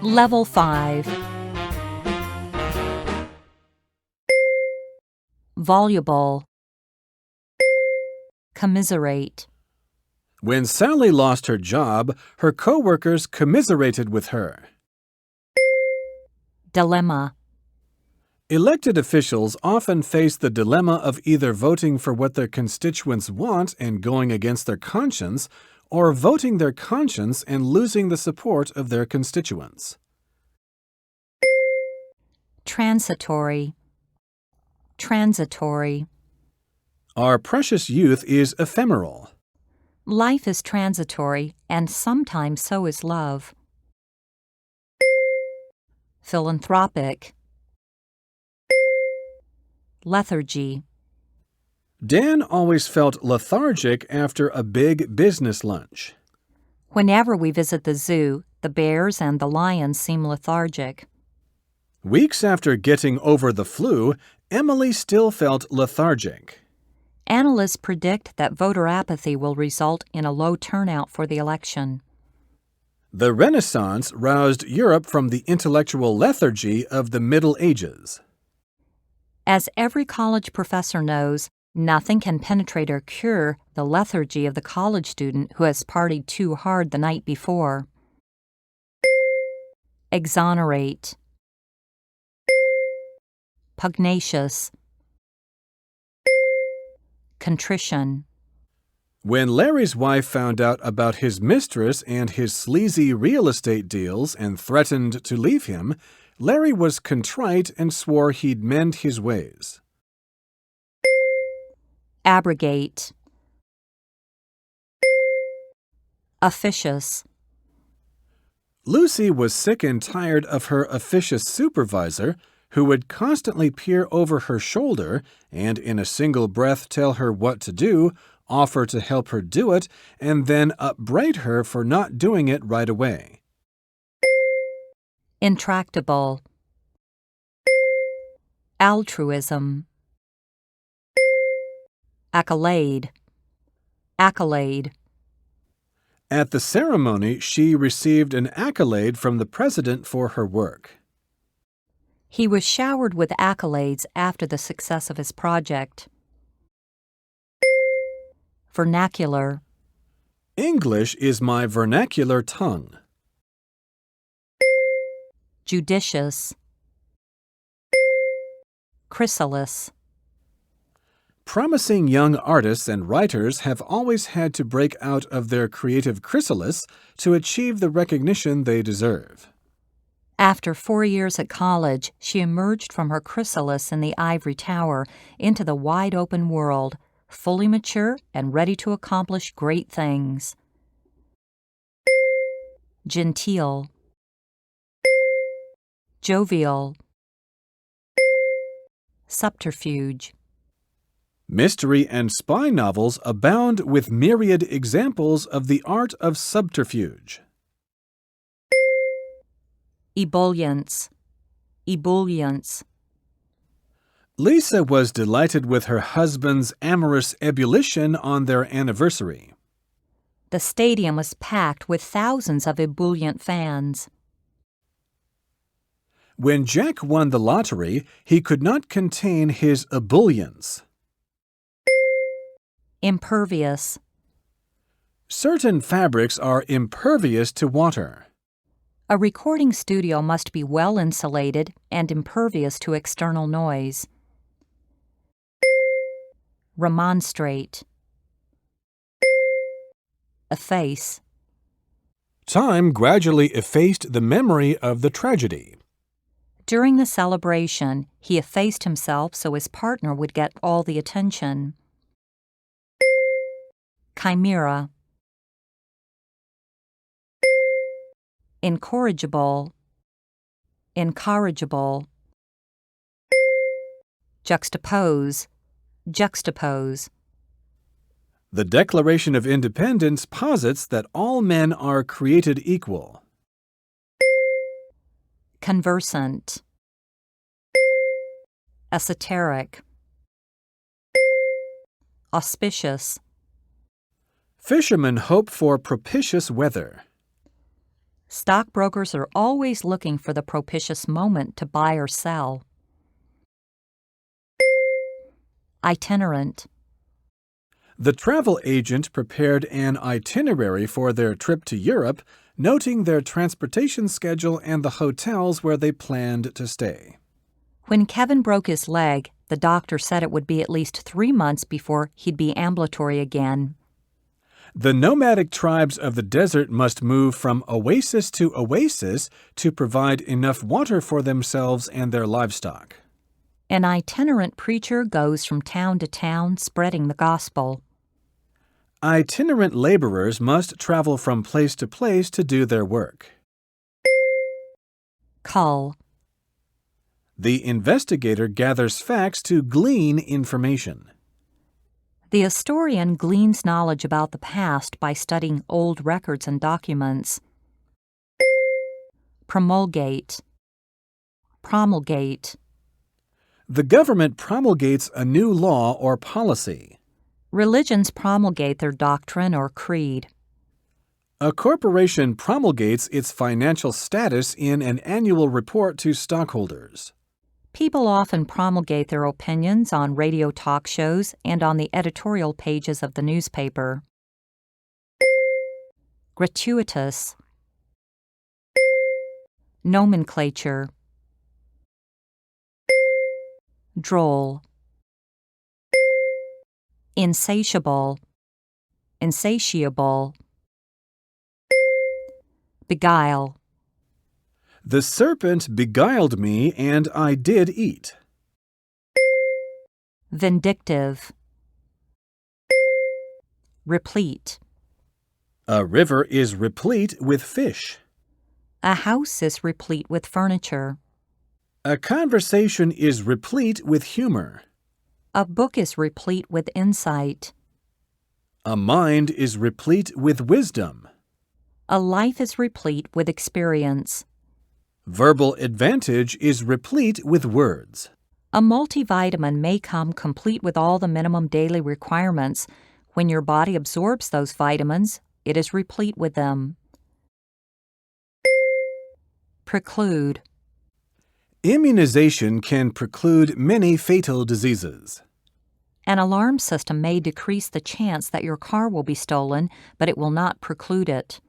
Level 5. Voluble. Commiserate. When Sally lost her job, her coworkers commiserated with her. Dilemma. Elected officials often face the dilemma of either voting for what their constituents want and going against their conscience, or voting their conscience and losing the support of their constituents. Transitory. Transitory. Our precious youth is ephemeral. Life is transitory, and sometimes so is love. Philanthropic. Lethargy. Dan always felt lethargic after a big business lunch. Whenever we visit the zoo, the bears and the lions seem lethargic. Weeks after getting over the flu, Emily still felt lethargic. Analysts predict that voter apathy will result in a low turnout for the election. The Renaissance roused Europe from the intellectual lethargy of the Middle Ages. As every college professor knows, nothing can penetrate or cure the lethargy of the college student who has partied too hard the night before. Exonerate. Pugnacious. Contrition. When Larry's wife found out about his mistress and his sleazy real estate deals and threatened to leave him, Larry was contrite and swore he'd mend his ways. Abrogate. Officious. Lucy was sick and tired of her officious supervisor, who would constantly peer over her shoulder and in a single breath tell her what to do, offer to help her do it, and then upbraid her for not doing it right away. Intractable. Altruism. Accolade. Accolade. At the ceremony, she received an accolade from the president for her work. He was showered with accolades after the success of his project. Vernacular. English is my vernacular tongue. Judicious. Chrysalis. Promising young artists and writers have always had to break out of their creative chrysalis to achieve the recognition they deserve. After 4 years at college, she emerged from her chrysalis in the ivory tower into the wide-open world, fully mature and ready to accomplish great things. Genteel. Jovial. Subterfuge. Mystery and spy novels abound with myriad examples of the art of subterfuge. Ebullience. Ebullience. Lisa was delighted with her husband's amorous ebullition on their anniversary. The stadium was packed with thousands of ebullient fans. When Jack won the lottery, he could not contain his ebullience. Impervious. Certain fabrics are impervious to water. A recording studio must be well insulated and impervious to external noise. Remonstrate. Efface. Time gradually effaced the memory of the tragedy. During the celebration, he effaced himself so his partner would get all the attention. Chimera. Incorrigible. Incorrigible. Juxtapose. Juxtapose. The Declaration of Independence posits that all men are created equal. Conversant. Esoteric. Auspicious. Fishermen hope for propitious weather. Stockbrokers are always looking for the propitious moment to buy or sell. Itinerant. The travel agent prepared an itinerary for their trip to Europe, noting their transportation schedule and the hotels where they planned to stay. When Kevin broke his leg, the doctor said it would be at least 3 months before he'd be ambulatory again. The nomadic tribes of the desert must move from oasis to oasis to provide enough water for themselves and their livestock. An itinerant preacher goes from town to town spreading the gospel. Itinerant laborers must travel from place to place to do their work. Cull. The investigator gathers facts to glean information. The historian gleans knowledge about the past by studying old records and documents. Promulgate. Promulgate. The government promulgates a new law or policy. Religions promulgate their doctrine or creed. A corporation promulgates its financial status in an annual report to stockholders. People often promulgate their opinions on radio talk shows and on the editorial pages of the newspaper. Gratuitous. Nomenclature. Droll. Insatiable. Insatiable. Beguile. The serpent beguiled me, and I did eat. Vindictive. Replete. A river is replete with fish. A house is replete with furniture. A conversation is replete with humor. A book is replete with insight. A mind is replete with wisdom. A life is replete with experience. Verbal advantage is replete with words. A multivitamin may come complete with all the minimum daily requirements. When your body absorbs those vitamins, it is replete with them. Preclude. Immunization can preclude many fatal diseases. An alarm system may decrease the chance that your car will be stolen, but it will not preclude it.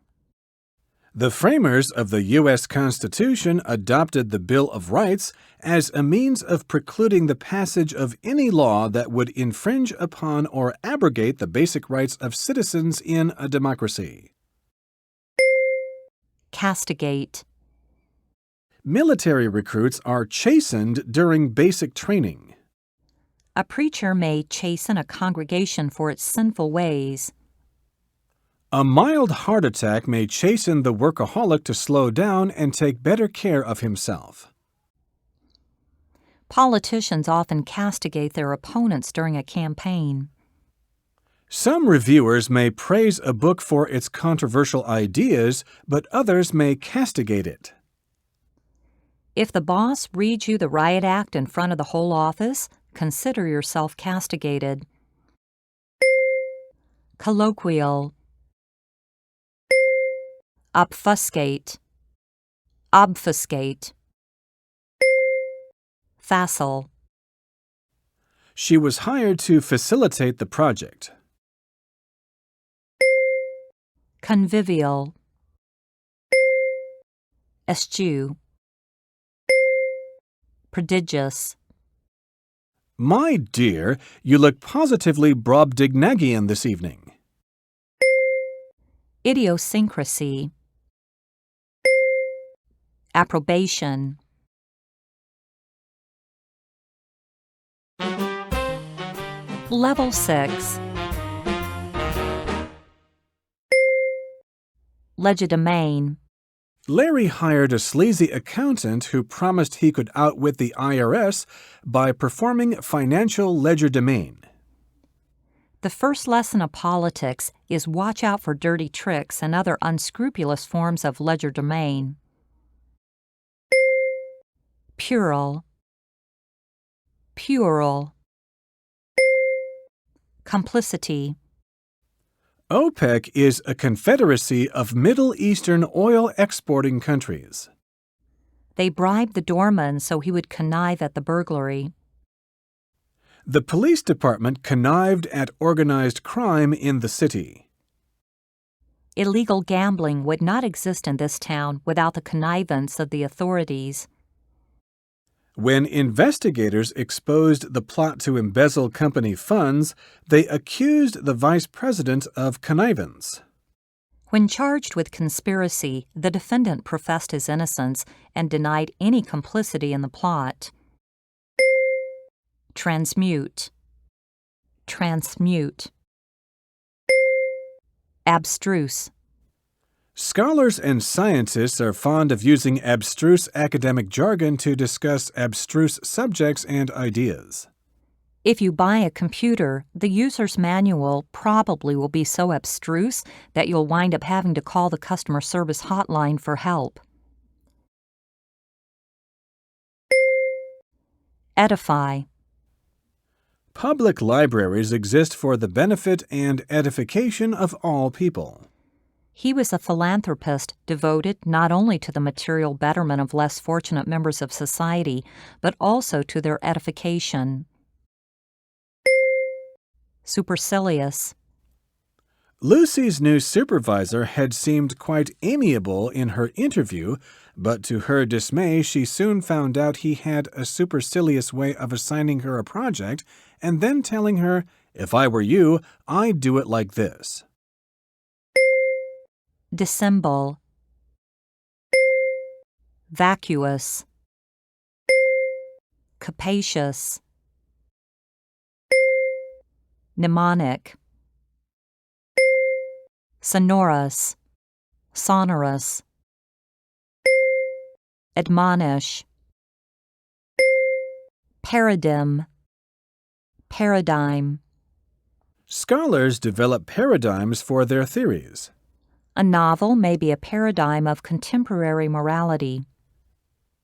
The framers of the U.S. Constitution adopted the Bill of Rights as a means of precluding the passage of any law that would infringe upon or abrogate the basic rights of citizens in a democracy. Castigate. Military recruits are chastened during basic training. A preacher may chasten a congregation for its sinful ways. A mild heart attack may chasten the workaholic to slow down and take better care of himself. Politicians often castigate their opponents during a campaign. Some reviewers may praise a book for its controversial ideas, but others may castigate it. If the boss reads you the riot act in front of the whole office, consider yourself castigated. Colloquial. Obfuscate. Obfuscate. Facile. She was hired to facilitate the project. Convivial. Eschew. Prodigious. My dear, you look positively Brobdingnagian this evening. Idiosyncrasy. Approbation. Level 6. Legerdemain. Larry hired a sleazy accountant who promised he could outwit the IRS by performing financial legerdemain. The first lesson of politics is watch out for dirty tricks and other unscrupulous forms of legerdemain. Puerile. Puerile. Complicity. OPEC is a confederacy of Middle Eastern oil exporting countries. They bribed the doorman so he would connive at the burglary. The police department connived at organized crime in the city. Illegal gambling would not exist in this town without the connivance of the authorities. When investigators exposed the plot to embezzle company funds, they accused the vice president of connivance. When charged with conspiracy, the defendant professed his innocence and denied any complicity in the plot. Transmute. Transmute. Abstruse. Scholars and scientists are fond of using abstruse academic jargon to discuss abstruse subjects and ideas. If you buy a computer, the user's manual probably will be so abstruse that you'll wind up having to call the customer service hotline for help. Edify. Public libraries exist for the benefit and edification of all people. He was a philanthropist devoted not only to the material betterment of less fortunate members of society, but also to their edification. Supercilious. Lucy's new supervisor had seemed quite amiable in her interview, but to her dismay, she soon found out he had a supercilious way of assigning her a project and then telling her, "If I were you, I'd do it like this." Dissemble. Vacuous. Capacious. Mnemonic. Sonorous. Sonorous. Admonish. Paradigm. Paradigm. Scholars develop paradigms for their theories. A novel may be a paradigm of contemporary morality.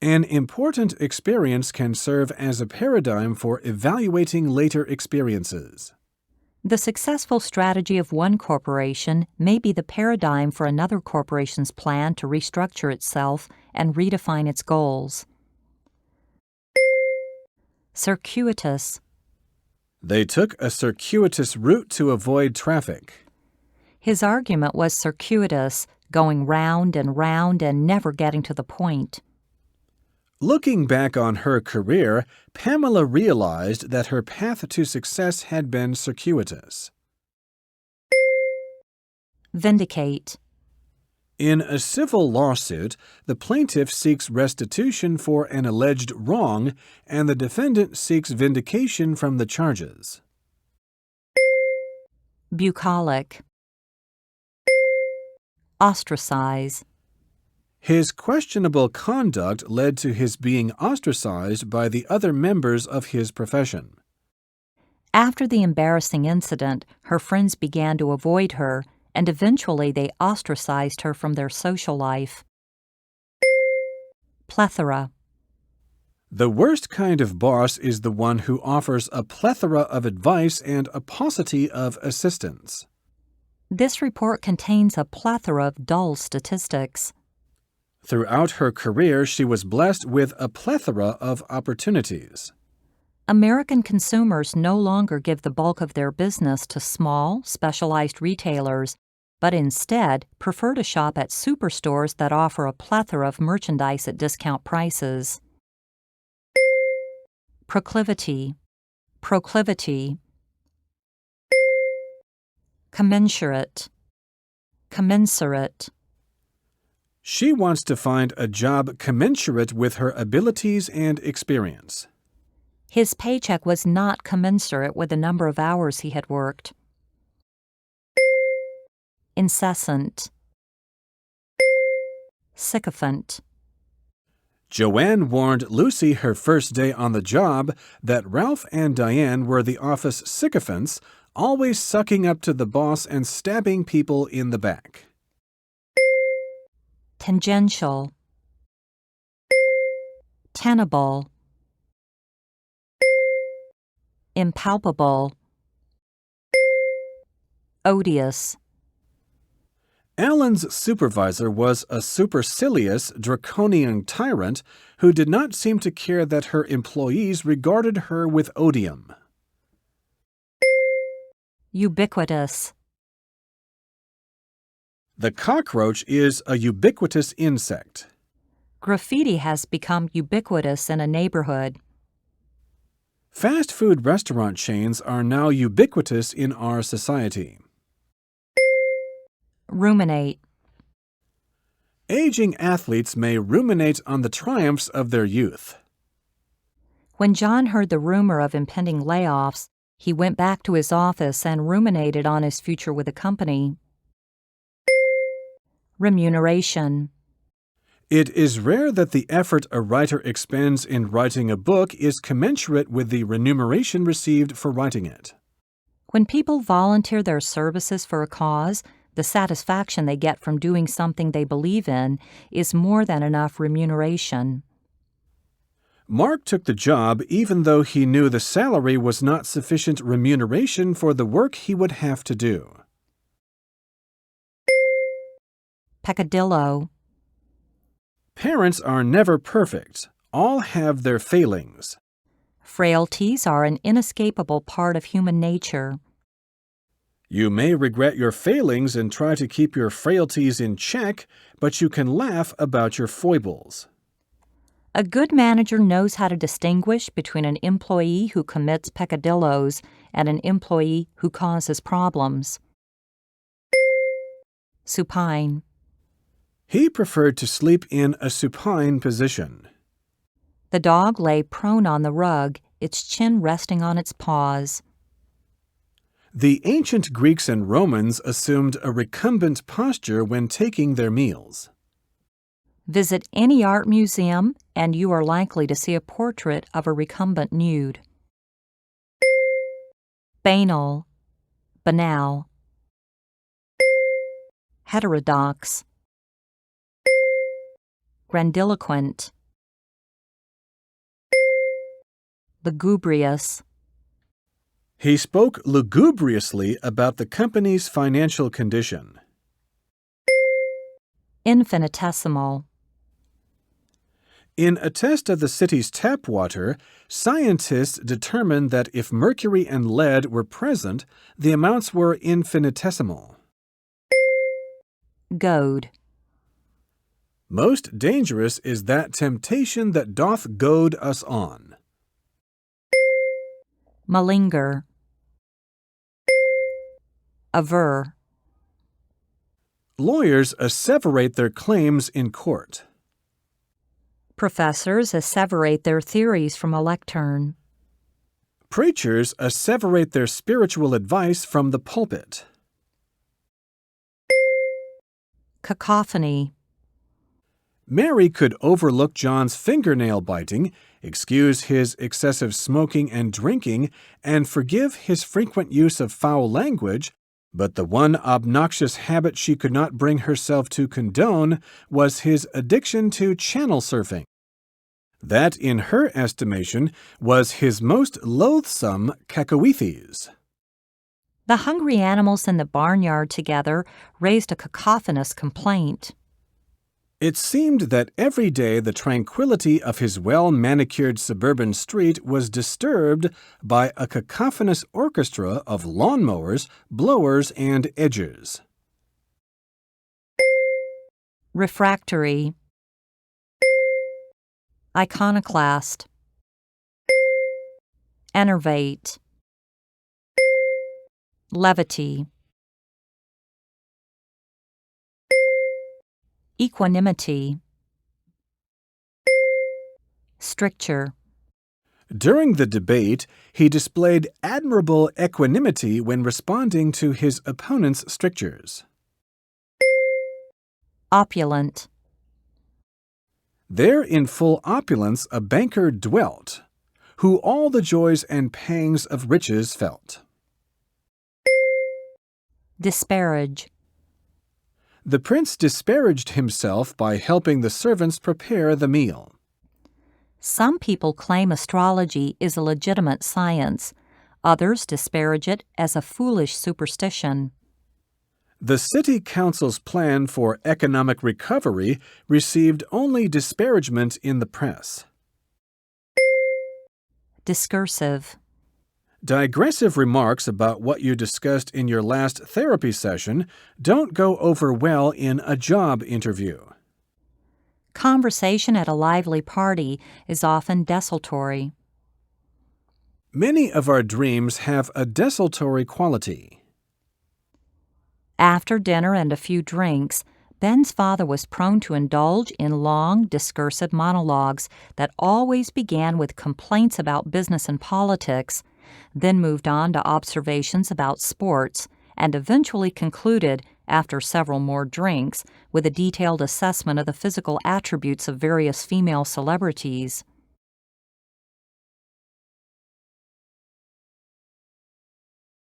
An important experience can serve as a paradigm for evaluating later experiences. The successful strategy of one corporation may be the paradigm for another corporation's plan to restructure itself and redefine its goals. Circuitous. They took a circuitous route to avoid traffic. His argument was circuitous, going round and never getting to the point. Looking back on her career, Pamela realized that her path to success had been circuitous. Vindicate. In a civil lawsuit, the plaintiff seeks restitution for an alleged wrong, and the defendant seeks vindication from the charges. Bucolic. Ostracize. His questionable conduct led to his being ostracized by the other members of his profession. After the embarrassing incident, her friends began to avoid her, and eventually they ostracized her from their social life. Plethora. The worst kind of boss is the one who offers a plethora of advice and a paucity of assistance. This report contains a plethora of dull statistics. Throughout her career, she was blessed with a plethora of opportunities. American consumers no longer give the bulk of their business to small, specialized retailers, but instead prefer to shop at superstores that offer a plethora of merchandise at discount prices. Proclivity. Proclivity. Commensurate. Commensurate. She wants to find a job commensurate with her abilities and experience. His paycheck was not commensurate with the number of hours he had worked. Incessant. Sycophant. Joanne warned Lucy her first day on the job that Ralph and Diane were the office sycophants, always sucking up to the boss and stabbing people in the back. Tangential. Tenable. Impalpable. Odious. Alan's supervisor was a supercilious, draconian tyrant who did not seem to care that her employees regarded her with odium. Ubiquitous. The cockroach is a ubiquitous insect. Graffiti has become ubiquitous in a neighborhood. Fast food restaurant chains are now ubiquitous in our society. Ruminate. Aging athletes may ruminate on the triumphs of their youth. When John heard the rumor of impending layoffs, he went back to his office and ruminated on his future with the company. Remuneration. It is rare that the effort a writer expends in writing a book is commensurate with the remuneration received for writing it. When people volunteer their services for a cause, the satisfaction they get from doing something they believe in is more than enough remuneration. Mark took the job even though he knew the salary was not sufficient remuneration for the work he would have to do. Peccadillo. Parents are never perfect. All have their failings. Frailties are an inescapable part of human nature. You may regret your failings and try to keep your frailties in check, but you can laugh about your foibles. A good manager knows how to distinguish between an employee who commits peccadillos and an employee who causes problems. Supine. He preferred to sleep in a supine position. The dog lay prone on the rug, its chin resting on its paws. The ancient Greeks and Romans assumed a recumbent posture when taking their meals. Visit any art museum, and you are likely to see a portrait of a recumbent nude. Banal. Banal. Heterodox. Grandiloquent. Lugubrious. He spoke lugubriously about the company's financial condition. Infinitesimal. In a test of the city's tap water, scientists determined that if mercury and lead were present, the amounts were infinitesimal. Goad. Most dangerous is that temptation that doth goad us on. Malinger. Aver. Lawyers asseverate their claims in court. Professors asseverate their theories from a lectern. Preachers asseverate their spiritual advice from the pulpit. Cacophony. Mary could overlook John's fingernail biting, excuse his excessive smoking and drinking, and forgive his frequent use of foul language, but the one obnoxious habit she could not bring herself to condone was his addiction to channel surfing. That, in her estimation, was his most loathsome cacoethes. The hungry animals in the barnyard together raised a cacophonous complaint. It seemed that every day the tranquility of his well-manicured suburban street was disturbed by a cacophonous orchestra of lawnmowers, blowers, and edgers. Refractory. Iconoclast. Enervate. Levity. Equanimity. Stricture. During the debate, he displayed admirable equanimity when responding to his opponent's strictures. Opulent. There in full opulence a banker dwelt, who all the joys and pangs of riches felt. Disparage. The prince disparaged himself by helping the servants prepare the meal. Some people claim astrology is a legitimate science. Others disparage it as a foolish superstition. The city council's plan for economic recovery received only disparagement in the press. Discursive. Digressive remarks about what you discussed in your last therapy session don't go over well in a job interview. Conversation at a lively party is often desultory. Many of our dreams have a desultory quality. After dinner and a few drinks, Ben's father was prone to indulge in long, discursive monologues that always began with complaints about business and politics, then moved on to observations about sports, and eventually concluded, after several more drinks, with a detailed assessment of the physical attributes of various female celebrities.